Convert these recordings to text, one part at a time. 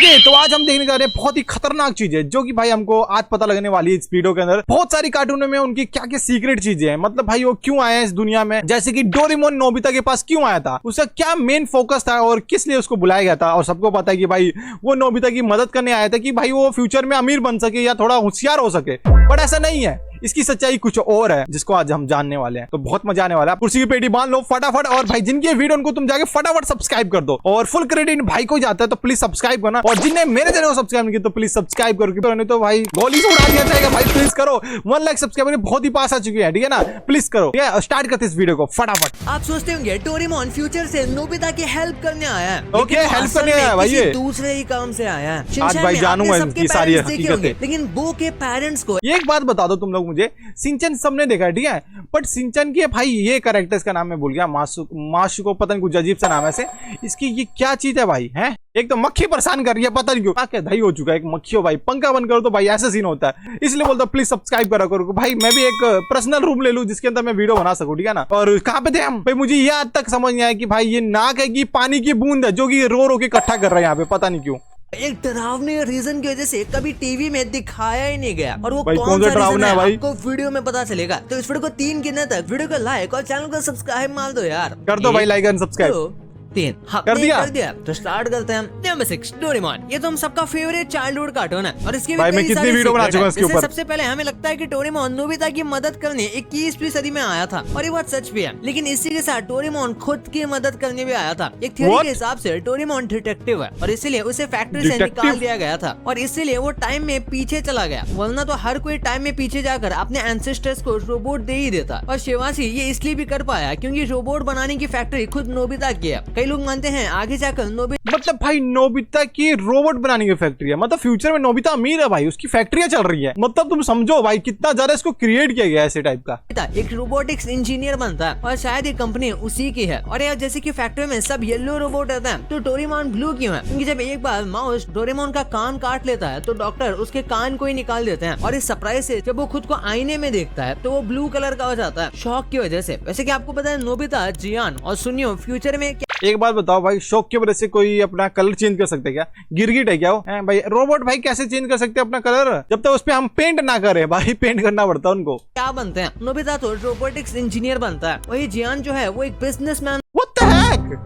Okay तो आज हम देखने जा रहे हैं बहुत ही खतरनाक चीजें जो कि भाई हमको आज पता लगने वाली है इस वीडियो के अंदर। बहुत सारी कार्टूनों में उनकी क्या क्या सीक्रेट चीजें हैं, मतलब भाई वो क्यों आए हैं इस दुनिया में, जैसे कि डोरेमोन नोबिता के पास क्यों आया था, उसका क्या मेन फोकस था और किस लिए उसको बुलाया गया था। और सबको पता है कि भाई वो नोबिता की मदद करने आया था कि भाई वो फ्यूचर में अमीर बन सके या थोड़ा होशियार हो सके, बट ऐसा नहीं है। इसकी सच्चाई कुछ और है जिसको आज हम जानने वाले हैं, तो बहुत मजा आने वाला है। कुर्सी की पेटी बांध लो फटाफट, और भाई जिनकी वीडियो उनको तुम जाके फटाफट सब्सक्राइब कर दो, और फुल क्रेडिट भाई को जाता है तो प्लीज सब्सक्राइब करना, और जिनने मेरे चैनल को सब्सक्राइब नहीं किया तो प्लीज सब्सक्राइब करो, नहीं तो भाई गोली से उड़ा दिया जाएगा। भाई प्लीज करो, 1 लाख सब्सक्राइबर बहुत ही पास आ चुकी है, ठीक है ना, प्लीज करो। ठीक है, स्टार्ट करते इस वीडियो को फटाफट। आप सोचते होंगे डोरेमोन फ्यूचर से नोबिता की हेल्प करने आया है, ओके, हेल्प करने आया भाई, ये दूसरे ही काम से आया है। आज भाई जानूंगा इनकी सारी हकीकतें। लेकिन बो के पेरेंट्स को एक बात बता दो तुम लोग मुझे, सिंचन सबने देखा है ठीक है, बट सिंचन की भाई ये कैरेक्टर, इसका नाम मैं भूल गया, माशु को पता नहीं, कुछ अजीब सा नाम है ऐसे। इसकी ये क्या चीज है भाई, है एक तो मक्खी परेशान कर रही है, पता नहीं क्यों क्या दही हो चुका है एक मक्खी हो भाई, पंखा बंद करो तो भाई ऐसा सीन होता है। इसलिए बोलता प्लीज सब्सक्राइब करा करो भाई, मैं भी एक पर्सनल रूम ले लूं जिसके अंदर मैं वीडियो बना सकूं, ठीक है ना। और कहाँ पे थे हम भाई, मुझे ये आज तक समझ नहीं आया कि भाई ये नाक है कि पानी की बूंद है जो कि रो रो के इकट्ठा कर रहा है यहाँ पे, पता नहीं क्यों। एक डरावने रीजन की वजह से कभी टीवी में दिखाया ही नहीं गया, और वो भाई कौन सा रीजन है भाई? आपको वीडियो में पता चलेगा। तो इस वीडियो को 3 गिनने तक वीडियो को लाइक और चैनल को सब्सक्राइब मार दो यार, कर दो भाई लाइक एंड सब्सक्राइब। 3 कर दिया तो स्टार्ट करते हैं। नंबर 6 डोरेमोन, ये तो हम सबका फेवरेट चाइल्डहुड कार्टून है, और इसके भाई मैं कितनी वीडियो बना चुका हूं इसके ऊपर। सबसे पहले हमें लगता है कि डोरेमोन नोबिता की मदद करने 21वीं सदी में आया था, और ये बात सच भी है। लेकिन इसी के साथ डोरेमोन खुद की मदद करने भी आया था। एक थ्योरी के हिसाब से डोरेमोन डिटेक्टिव है, और इसीलिए उसे फैक्ट्री से निकाल दिया गया था, और इसीलिए वो टाइम में पीछे चला गया, वरना तो हर कोई टाइम में पीछे जाकर अपने एंसेस्टर्स को रोबोट दे ही देता। और शिवासी ये इसलिए भी कर पाया क्योंकि रोबोट बनाने की फैक्ट्री खुद नोबिता की है। कई लोग मानते हैं आगे जाकर नोबिता, मतलब भाई नोबिता की रोबोट बनाने की फैक्ट्री है, मतलब फ्यूचर में नोबिता अमीर है भाई, उसकी फैक्ट्रियां चल रही है, मतलब तुम समझो भाई कितना ज्यादा इसको क्रिएट किया गया है ऐसे टाइप का। एक रोबोटिक्स इंजीनियर बनता है, और शायद ये कंपनी उसी की है। और यार जैसे कि फैक्ट्री में सब येलो रोबोट रहता है, तो डोरेमोन ब्लू क्यों है? क्योंकि जब एक बार माउस डोरेमोन का कान काट लेता है तो डॉक्टर उसके कान को ही निकाल देते हैं, और इस सरप्राइज से जब वो खुद को आईने में देखता है तो वो ब्लू कलर का हो जाता है शौक की वजह से। वैसे कि आपको पता है नोबिता, जियान और सुनियो फ्यूचर में एक बात बताओ भाई, शौक की वजह से कोई अपना कलर चेंज कर सकते क्या? गिरगिट है क्या वो? भाई रोबोट भाई कैसे चेंज कर सकते हैं अपना कलर जब तक उस पे हम पेंट ना करें? भाई पेंट करना पड़ता है उनको। क्या बनते हैं? नोबिता तो रोबोटिक्स इंजीनियर बनता है, वही जियान जो है वो एक बिजनेसमैन। What the heck?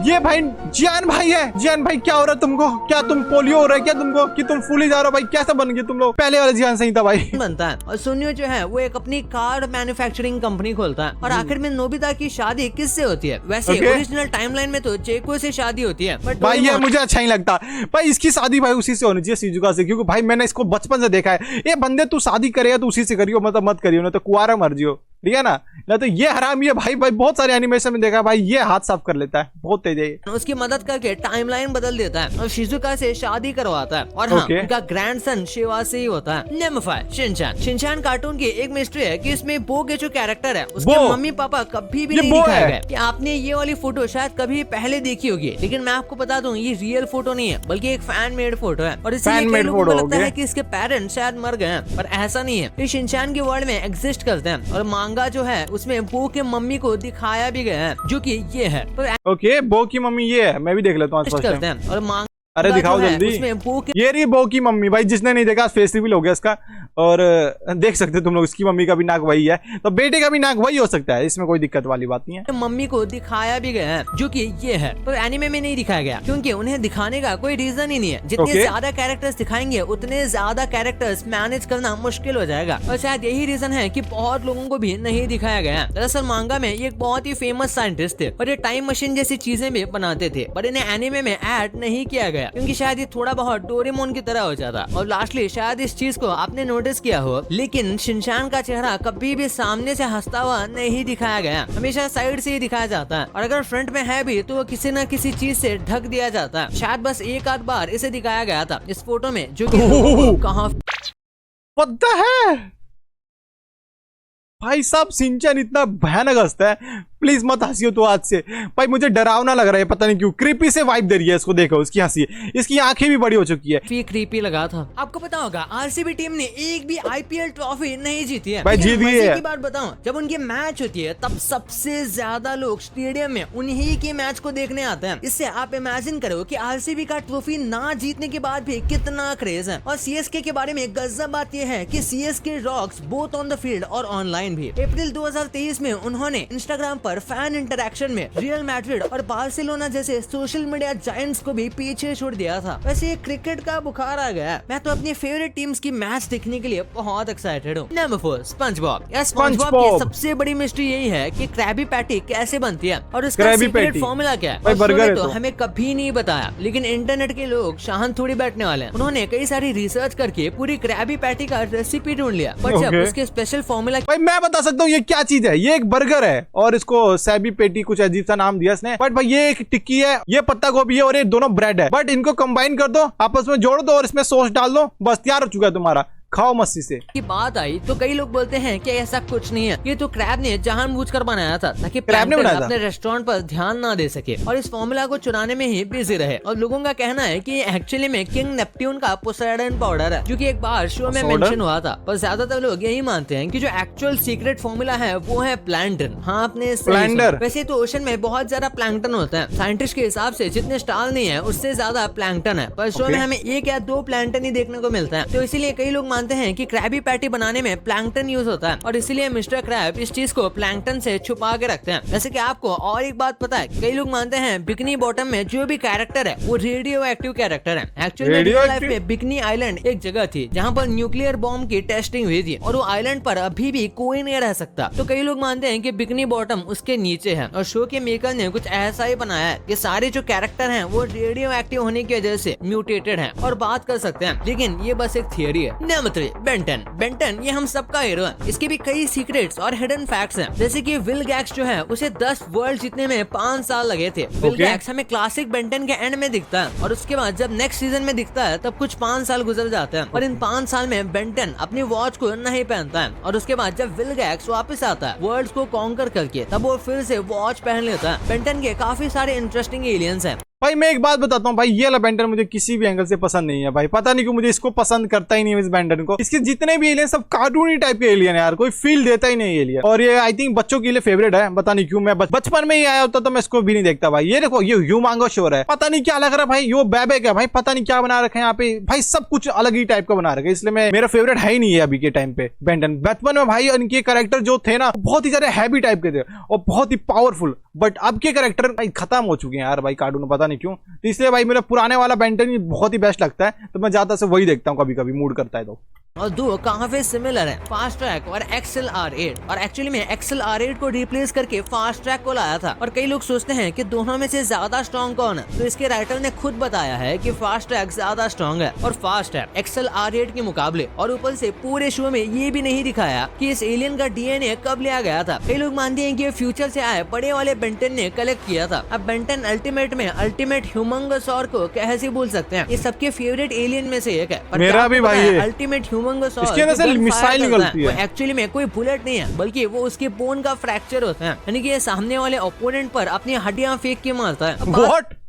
ये भाई जियान भाई है। जियान भाई क्या हो रहा है तुमको? क्या तुम पोलियो हो रहा है क्या तुमको कि तुम फूल ही जा रहे हो भाई? कैसे बन गए तुम लोग? पहले वाला जियान सही था भाई। बनता है, और सुनियो जो है वो एक अपनी कार मैन्युफैक्चरिंग कंपनी खोलता है। और आखिर में नोबिता की शादी किससे होती है? वैसे ओरिजिनल टाइमलाइन में तो चेको से शादी होती है, बट भाई ये मुझे अच्छा नहीं लगता भाई। इसकी शादी भाई उसी से होनी चाहिए, शिजुका से, क्योंकि भाई मैंने इसको बचपन से देखा है। ये बंदे तू शादी करेगा तो उसी से करियो, मतलब मत करियो, ना तो कुआरा मर जियो, ठीक है ना। तो ये हराम ये भाई बहुत सारे एनिमेशन में देखा भाई, ये हाथ साफ कर लेता है, बहुत तेज है। उसकी मदद करके टाइमलाइन बदल देता है और शिजुका से शादी करवाता है, और हाँ उनका ग्रैंडसन शिवासी ही होता है। Number 5 Shinchan. शिनचैन कार्टून की एक मिस्ट्री है कि इसमें बो के जो कैरेक्टर है उसके मम्मी पापा कभी भी नहीं दिखाए गए। कि आपने ये वाली फोटो शायद कभी पहले देखी होगी, लेकिन मैं आपको बता दूं ये रियल फोटो नहीं है बल्कि एक फैन मेड फोटो है, और इसलिए लोगों को लगता है कि इसके पेरेंट्स शायद मर गए हैं, पर ऐसा नहीं है। ये शिनचैन के वर्ल्ड में एग्जिस्ट करते हैं, और मांगा जो है उसमें बो के मम्मी को दिखाया भी गया है जो कि ये है। ओके बो की मम्मी ये है, मैं भी देख लेता हूँ। और मांग अरे दिखाओ जल्दी, ये रही बो की मम्मी भाई। जिसने नहीं देखा फेस रिवील हो गया इसका, और देख सकते हो तुम लोग, इसकी मम्मी का भी नाक वही है, तो बेटे का भी नाक वही हो सकता है, इसमें कोई दिक्कत वाली बात नहीं है। मम्मी को दिखाया भी गया है जो कि ये है, पर एनिमे में नहीं दिखाया गया क्योंकि उन्हें दिखाने का कोई रीजन ही नहीं है। जितने ज्यादा कैरेक्टर्स दिखाएंगे उतने ज्यादा कैरेक्टर्स मैनेज करना मुश्किल हो जाएगा, और शायद यही रीजन है कि बहुत लोगों को भी नहीं दिखाया गया। दरअसल मांगा में ये एक बहुत ही फेमस साइंटिस्ट थे, और ये टाइम मशीन जैसी चीजें भी बनाते थे, पर इन्हें एनिमे में ऐड नहीं किया गया क्योंकि शायद ये थोड़ा बहुत डोरेमोन की तरह हो जाता। और लास्टली शायद इस चीज को आपने नोटिस किया हो, लेकिन शिनचैन का चेहरा कभी भी सामने से हंसता हुआ नहीं दिखाया गया, हमेशा साइड से ही दिखाया जाता है, और अगर फ्रंट में है भी तो वो किसी न किसी चीज से ढक दिया जाता है। शायद बस एक आध बार इसे दिखाया गया था इस फोटो में, जो कि कहाँ पता है भाई साहब शिनचैन इतना भयानक हंसता है, प्लीज मत हंसियो तो आज से भाई, मुझे डरावना लग रहा है, पता नहीं क्यों क्रीपी से वाइब दे रही है इसको। देखो उसकी हंसी, इसकी आंखें भी बड़ी हो चुकी है। ये क्रीपी लगा था। आपको पता होगा आरसीबी टीम ने एक भी आईपीएल ट्रॉफी नहीं जीती है भाई, लेकिन जीत गई मजे है। की बात बताऊं, जब उनकी मैच होती है तब सबसे ज्यादा लोग स्टेडियम में उन्हीं के मैच को देखने आते हैं। इससे आप इमेजिन करो कि आरसीबी का ट्रॉफी ना जीतने के बाद भी कितना क्रेज है। और सीएसके के बारे में गजब बात यह है कि CSK rocks both on the field और ऑनलाइन भी। अप्रैल 2023 में उन्होंने इंस्टाग्राम पर फैन इंटरैक्शन में रियल मैड्रिड और बार्सिलोना जैसे सोशल मीडिया जायंट्स को भी पीछे छोड़ दिया था। वैसे क्रिकेट का बुखार आ गया। मैं तो अपनी फेवरेट टीम्स की मैच देखने के लिए बहुत एक्साइटेड हूँ। Number 4 SpongeBob. स्पंजबॉब की सबसे बड़ी मिस्ट्री यही है कि क्रैबी पैटी कैसे बनती है और उसका सीक्रेट फॉर्मूला क्या है। बर्गर तो हमें कभी नहीं बताया, लेकिन इंटरनेट के लोग शांत थोड़ी बैठने वाले हैं। उन्होंने कई सारी रिसर्च करके पूरी क्रैबी पैटी का रेसिपी ढूंढ लिया, पर जब उसके स्पेशल फॉर्मूला। भाई मैं बता सकता हूँ ये क्या चीज है। ये एक बर्गर है और इसको सैबी पेटी कुछ अजीब सा नाम दिया इसने। बट भाई ये एक टिक्की है, ये पत्ता गोभी है और ये दोनों ब्रेड है। बट इनको कंबाइन कर दो, आपस में जोड़ दो और इसमें सॉस डाल दो, बस तैयार हो चुका है तुम्हारा। खाओ मस्ती से। की बात आई तो कई लोग बोलते हैं कि ऐसा कुछ नहीं है, ये तो क्रैब ने जानबूझकर बनाया था ताकि प्लैंकटन अपने रेस्टोरेंट पर ध्यान ना दे सके और इस फॉर्मूला को चुराने में ही बिजी रहे। और लोगों का कहना है कि एक्चुअली में किंग नेपट्यून का पोसेडन पाउडर है, जो कि एक बार शो में मेंशन हुआ था। पर ज्यादातर लोग यही मानते हैं कि जो एक्चुअल सीक्रेट फॉर्मूला है वो है प्लैंटन। हाँ, आपने वैसे तो ओशन में बहुत ज्यादा प्लैंकटन होता है। साइंटिस्ट के हिसाब से जितने स्टार नहीं है उससे ज्यादा प्लैंकटन है, पर शो में हमें 1 या 2 प्लैंकटन ही देखने को मिलता है। तो इसीलिए कई लोग मानते हैं कि क्रैबी पैटी बनाने में प्लैंकटन यूज होता है और इसीलिए मिस्टर क्रैब इस चीज को प्लैंकटन से छुपा के रखते हैं। जैसे कि आपको और एक बात पता है, कई लोग मानते हैं बिकनी बॉटम में जो भी कैरेक्टर है वो रेडियो एक्टिव कैरेक्टर है। एक्चुअली रियल लाइफ में बिकनी आइलैंड एक जगह थी जहाँ पर न्यूक्लियर बॉम्ब की टेस्टिंग हुई थी और वो आइलैंड पर अभी भी कोई नहीं रह सकता। तो कई लोग मानते हैं कि बिकनी बॉटम उसके नीचे है और शो के मेकर ने कुछ ऐसा ही बनाया है कि सारे जो कैरेक्टर हैं वो रेडियो एक्टिव होने की वजह से म्यूटेटेड हैं और बात कर सकते हैं, लेकिन ये बस एक थियरी है। Number 3 Benton. बेंटन ये हम सबका हीरो है। इसके भी कई सीक्रेट्स और हिडन फैक्ट्स हैं, जैसे कि विल गैक्स जो है उसे 10 वर्ल्ड जीतने में 5 साल लगे थे। विल गैक्स हमें क्लासिक बेंटन के एंड में दिखता है और उसके बाद जब नेक्स्ट सीजन में दिखता है तब कुछ 5 साल गुजर जाते हैं और इन 5 साल में बेंटन अपनी वॉच को नहीं पहनता है और उसके बाद जब विल गैक्स वापस आता है वर्ल्ड को कॉन्कर करके तब वो फिर से वॉच पहन लेता है। बेंटन के काफी सारे इंटरेस्टिंग एलियंस हैं। भाई मैं एक बात बताता हूँ भाई, ये वाला बेंटन मुझे किसी भी एंगल से पसंद नहीं है भाई। पता नहीं क्यों मुझे इसको पसंद करता ही नहीं है इस बेंटन को। इसके जितने भी एलियन सब कार्टूनी टाइप के एलियन है यार, कोई फील देता ही नहीं एलियन। और ये आई थिंक बच्चों के लिए फेवरेट है, पता नहीं क्यों। मैं बचपन में ही आया होता तो मैं इसको भी नहीं देखता भाई। ये देखो ये ह्यूमांगो शोर है, पता नहीं क्या लग रहा है भाई। यो बैबेक है भाई, पता नहीं क्या बना रखे हैं यहाँ पे भाई। सब कुछ अलग ही टाइप का बना रखे, इसलिए मैं मेरा फेवरेट है ही नहीं है अभी के टाइम पे बेंटन। बचपन में भाई इनके कैरेक्टर जो थे ना बहुत ही ज्यादा हैवी टाइप के थे और बहुत ही पावरफुल, बट अब के कैरेक्टर भाई खत्म हो चुके हैं यार भाई कार्टून, पता नहीं क्यों। तो इसलिए भाई मेरा पुराने वाला बेंटन ही बहुत ही बेस्ट लगता है, तो मैं ज्यादा से वही देखता हूँ कभी कभी मूड करता है तो। और दो काफी सिमिलर है, फास्ट ट्रैक और XLR8। और एक्चुअली में XLR8 को रिप्लेस करके फास्ट ट्रैक को लाया था और कई लोग सोचते हैं कि दोनों में से ज्यादा स्ट्रॉन्ग कौन है, तो इसके राइटर ने खुद बताया है कि फास्ट ट्रैक ज्यादा स्ट्रॉन्ग है और फास्ट है XLR8 के मुकाबले। और ऊपर से पूरे शो में ये भी नहीं दिखाया कि इस एलियन का DNA कब लिया गया था। कई लोग मानते हैं कि ये फ्यूचर से आए बड़े वाले बेंटन ने कलेक्ट किया था। अब बेंटन अल्टीमेट में अल्टीमेट ह्यूमंगोसॉर को कैसे भूल सकते हैं, ये सबके फेवरेट एलियन में से एक है। मेरा भी भाई है अल्टीमेट ह्यूमंगोसॉर, मिसाइल निकलती है। एक्चुअली में कोई बुलेट नहीं है बल्कि वो उसके बोन का फ्रैक्चर होता है, यानी कि ये सामने वाले ओपोनेंट पर अपनी हड्डियां फेंक के मारता है। What?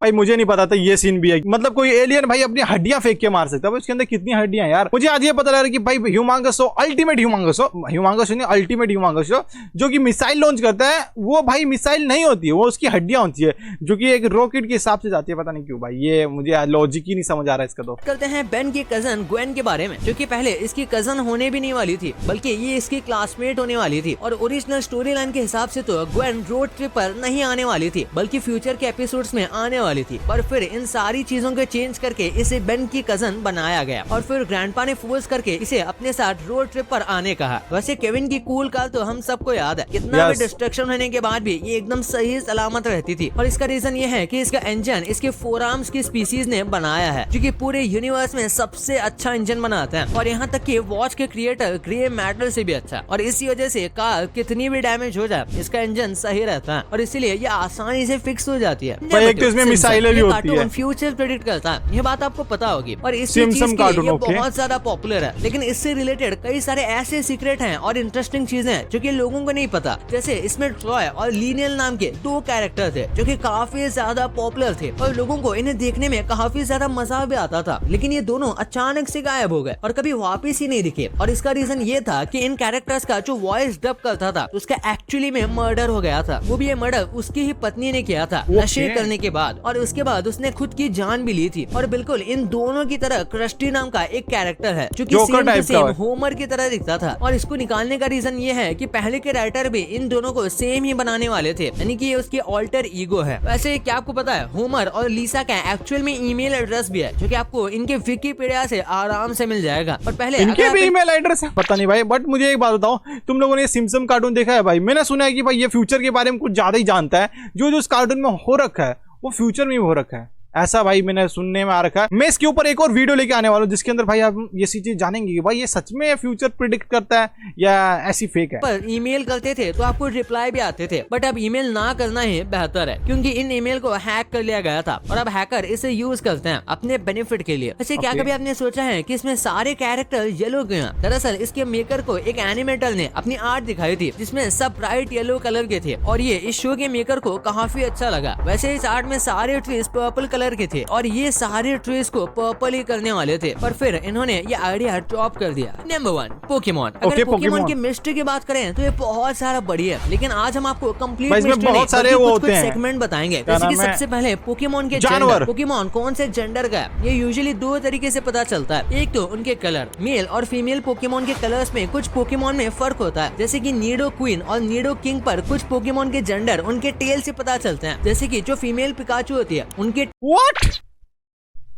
भाई मुझे नहीं पता था ये सीन भी है, मतलब कोई एलियन भाई अपनी हड्डियां फेंक के मार सकता है। उसके अंदर कितनी हड्डियां यार, मुझे आज ये पता लग रहा है कि भाई ह्यूमांगोसो अल्टीमेट ह्यूमांगोसो नहीं अल्टीमेट ह्यूमांगोसो जो कि मिसाइल लॉन्च करता है, वो भाई मिसाइल नहीं होती है, वो उसकी हड्डियां होती है जो कि एक रॉकेट के हिसाब से जाती है। पता नहीं क्यों भाई, ये मुझे लॉजिक ही नहीं समझ आ रहा है इसका। तो करते हैं बेन की कजन ग्वेन के बारे में, जो कि पहले इसकी कजन होने भी नहीं वाली थी बल्कि ये इसकी क्लासमेट होने वाली थी। और ओरिजिनल स्टोरी लाइन के हिसाब से तो ग्वेन रोड ट्रिप पर नहीं आने वाली थी बल्कि फ्यूचर के एपिसोड्स में आने वाली थी, पर फिर इन सारी चीजों को चेंज करके इसे बेन की कजन बनाया गया और फिर ग्रैंडपा ने फोर्स करके इसे अपने साथ रोड ट्रिप पर आने कहा। वैसे केविन की कूल कार तो हम सबको याद है, कितना भी डिस्ट्रक्शन होने के बाद भी ये एकदम सही सलामत रहती थी। और इसका रीजन ये है कि इसका इंजन इसके 4 आर्म्स की स्पीसीज ने बनाया है, जो कि पूरे यूनिवर्स में सबसे अच्छा इंजन बनाता है और यहाँ तक कि वॉच के क्रिएटर ग्रे मैटर से भी अच्छा। और इसी वजह से कार कितनी भी डैमेज हो जाए इसका इंजन सही रहता है और इसीलिए ये आसानी से फिक्स हो जाती है। एक तो इसमें मिसाइलें भी होती है। कार्टून फ्यूचर प्रेडिक्ट करता है, ये बात आपको पता होगी और इसी चीज सिम्पसन के कार्टून, लिए ये ओके। बहुत ज्यादा पॉपुलर है। लेकिन इससे रिलेटेड कई सारे ऐसे सीक्रेट हैं और इंटरेस्टिंग चीजें हैं जो कि लोगों को नहीं पता। जैसे इसमें ट्रॉय और लीनियल नाम के 2 कैरेक्टर थे जो कि काफी ज्यादा पॉपुलर थे और लोगों को इन्हें देखने में काफी ज्यादा मजा भी आता था, लेकिन ये दोनों अचानक से गायब हो गए और कभी वापस ही नहीं दिखे। और इसका रीजन ये था कि इन कैरेक्टर्स का जो वॉइस डब करता था उसका एक्चुअली में मर्डर हो गया था। वो भी ये मर्डर उसकी ही पत्नी ने किया था नशे करने के बाद, और उसके बाद उसने खुद की जान भी ली थी। और बिल्कुल इन दोनों की तरह क्रस्टी नाम का एक कैरेक्टर है जो कि सेम टू सेम होमर की तरह दिखता था। और इसको निकालने का रीजन ये है कि पहले के राइटर भी इन दोनों को सेम ही बनाने वाले थे, यानी कि ये उसकी ऑल्टर ईगो है। वैसे क्या आपको पता है होमर और लीसा का एक्चुअल में ईमेल एड्रेस भी है जो कि आपको इनके विकिपीडिया से आराम से मिल जाएगा। और पहले इनके भी ईमेल एड्रेस है, पता नहीं भाई। बट मुझे एक बात बताओ, तुम लोगों ने सिम्पसन कार्टून देखा है भाई? मैंने सुना है कि भाई ये फ्यूचर के बारे में कुछ ज्यादा ही जानता है। जो जो उस कार्टून में हो रखा है वो फ्यूचर में भी हो रखा है, ऐसा भाई मैंने सुनने में आ रखा है। मैं इसके ऊपर एक और वीडियो लेके आने वाला हूँ जिसके अंदर भाई आप ये सी चीज जानेंगे कि भाई ये सच में फ्यूचर प्रिडिक्ट करता है या ऐसी फेक है। पर ईमेल करते थे तो आपको रिप्लाई भी आते थे, बट अब ईमेल ना करना ही बेहतर है क्योंकि इन ईमेल को हैक कर लिया गया था और अब हैकर इसे यूज करते हैं अपने बेनिफिट के लिए। वैसे क्या कभी आपने सोचा है कि इसमें सारे कैरेक्टर येलो क्यों हैं? दरअसल इसके मेकर को एक एनिमेटर ने अपनी आर्ट दिखाई थी जिसमें सब ब्राइट येलो कलर के थे और ये इस शो के मेकर को काफी अच्छा लगा। वैसे इस आर्ट में सारे ट्रीज पर्पल कलर के थे और ये सारे ट्रीज को पर्पल ही करने वाले थे, पर फिर इन्होंने ये आइडिया ड्रॉप कर दिया। Number 1 Pokemon. अगर पोकेमॉन की मिस्ट्री की बात करें तो ये बहुत सारा बड़ी है, लेकिन आज हम आपको कंप्लीट मिस्ट्री नहीं कुछ सेगमेंट बताएंगे। जैसे कि सबसे पहले पोकेमॉन के जेंडर, पोकेमॉन कौन से जेंडर का है ये यूजुअली 2 तरीके से पता चलता है। एक तो उनके कलर, मेल और फीमेल पोकेमॉन के कलर्स में कुछ पोकेमॉन में फर्क होता है, जैसे कि नीडो क्वीन और नीडो किंग पर कुछ पोकेमॉन के जेंडर उनके टेल से पता चलते हैं। जैसे कि जो फीमेल पिकाचू होती है उनके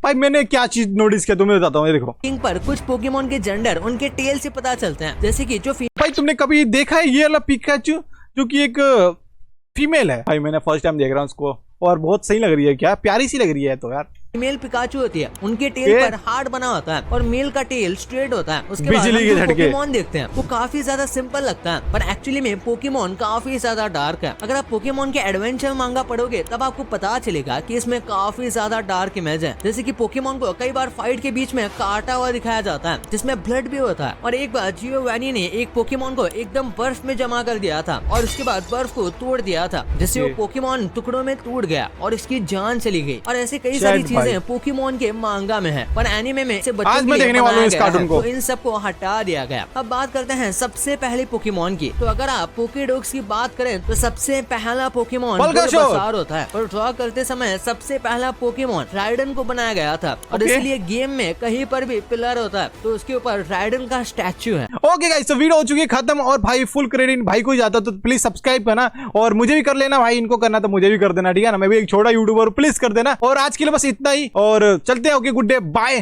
भाई मैंने क्या चीज नोटिस किया तुम्हें बताता हूँ, ये देखो किंग पर कुछ पोकेमॉन के जेंडर उनके टेल से पता चलते हैं। जैसे कि जो भाई तुमने कभी देखा है ये वाला पिकाचू जो कि एक फीमेल है? भाई मैंने फर्स्ट टाइम देख रहा हूँ उसको और बहुत सही लग रही है, क्या प्यारी सी लग रही है तो यार। फीमेल पिकाचू होती है उनके टेल पर हार्ड बना होता है और मेल का टेल स्ट्रेट होता है। उसके बाद हम जो पोकेमॉन देखते हैं वो काफी ज्यादा सिंपल लगता है, पर एक्चुअली में पोकेमॉन काफी ज्यादा डार्क है। अगर आप पोकेमॉन के एडवेंचर मांगा पढ़ोगे तब आपको पता चलेगा कि इसमें काफी ज्यादा डार्क इमेज है। जैसे कि पोकेमॉन को कई बार फाइट के बीच में काटा हुआ दिखाया जाता है जिसमें ब्लड भी होता है। और एक बार जियोवानी ने एक पोकेमॉन को एकदम बर्फ में जमा कर दिया था और उसके बाद बर्फ को तोड़ दिया था, जिससे वो पोकेमॉन टुकड़ों में टूट गया और इसकी जान चली गई। और ऐसे कई सारी चीजें पोकेमॉन के मांगा में है, पर एनिमे में से बच्चों के लिए बनाया गया है, तो इन सब को हटा दिया गया। अब बात करते हैं सबसे पहले पोकेमॉन की। तो अगर आप पोकेडॉक्स की बात करें तो सबसे पहला पोकेमॉन बुलबासार होता है और ड्रॉ करते समय सबसे पहला पोकेमॉन राइडन को बनाया गया था और इसलिए गेम में कहीं पर भी पिलर होता है तो उसके ऊपर राइडन का स्टैचू है। ओके गाइस, तो वीडियो हो चुकी है खत्म और भाई फुल क्रेडिट भाई को ही जाता तो प्लीज सब्सक्राइब करना और मुझे भी कर लेना भाई, इनको करना तो मुझे भी कर देना, ठीक है ना? मैं भी एक छोटा यूट्यूबर, प्लीज कर देना। और आज के लिए बस इतना ही और चलते हैं। Okay, good day, bye.